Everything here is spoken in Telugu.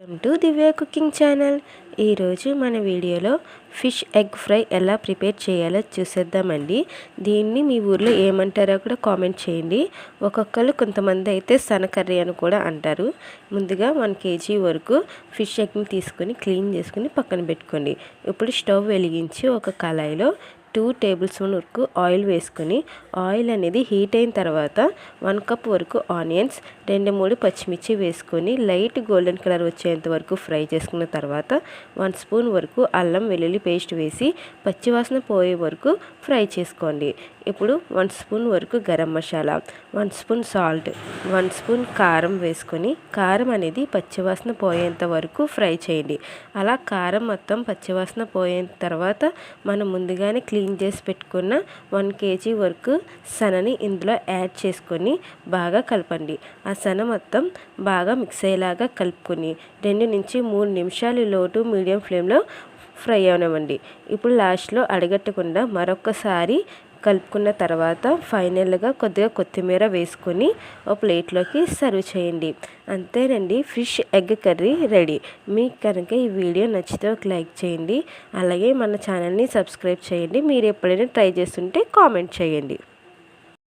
Welcome to Divya cooking channel. ఈరోజు మన వీడియోలో ఫిష్ ఎగ్ ఫ్రై ఎలా ప్రిపేర్ చేయాలో చూసేద్దామండి. దీన్ని మీ ఊర్లో ఏమంటారో కూడా కామెంట్ చేయండి. కొంతమంది అయితే సన కర్రీ అని కూడా అంటారు. ముందుగా 1 kg వరకు ఫిష్ ఎగ్ని తీసుకొని క్లీన్ చేసుకుని పక్కన పెట్టుకోండి. ఇప్పుడు స్టవ్ వెలిగించి ఒక కళాయిలో 2 టేబుల్ స్పూన్ వరకు ఆయిల్ వేసుకొని ఆయిల్ అనేది హీట్ అయిన తర్వాత 1 కప్ వరకు ఆనియన్స్ 2-3 పచ్చిమిర్చి వేసుకొని లైట్ గోల్డెన్ కలర్ వచ్చేంత వరకు ఫ్రై చేసుకున్న తర్వాత 1 స్పూన్ వరకు అల్లం వెల్లుల్లి పేస్ట్ వేసి పచ్చివాసన పోయే వరకు ఫ్రై చేసుకోండి. ఇప్పుడు 1 స్పూన్ వరకు garam masala, 1 spoon salt, 1 spoon కారం వేసుకొని కారం అనేది పచ్చివాసన పోయేంత వరకు ఫ్రై చేయండి. అలా కారం మొత్తం పచ్చివాసన పోయిన తర్వాత మనం ముందుగానే క్లీన్ చేసి పెట్టుకున్న 1 kg వరకు సనని ఇందులో యాడ్ చేసుకొని బాగా కలపండి. ఆ సన మొత్తం బాగా మిక్స్ అయ్యేలాగా కలుపుకొని 2 నుంచి 3 నిమిషాలు లో టు మీడియం ఫ్లేమ్లో ఫ్రై అవనివ్వండి. ఇప్పుడు లాస్ట్లో అడగట్టకుండా మరొకసారి కలుపుకున్న తర్వాత ఫైనల్గా కొద్దిగా కొత్తిమీర వేసుకొని ఒక ప్లేట్లోకి సర్వ్ చేయండి. అంతేనండి, ఫిష్ ఎగ్ కర్రీ రెడీ. మీకు కనుక ఈ వీడియో నచ్చితే ఒక లైక్ చేయండి. అలాగే మన ఛానల్ని సబ్స్క్రైబ్ చేయండి. మీరు ఎప్పుడైనా ట్రై చేస్తుంటే కామెంట్ చేయండి.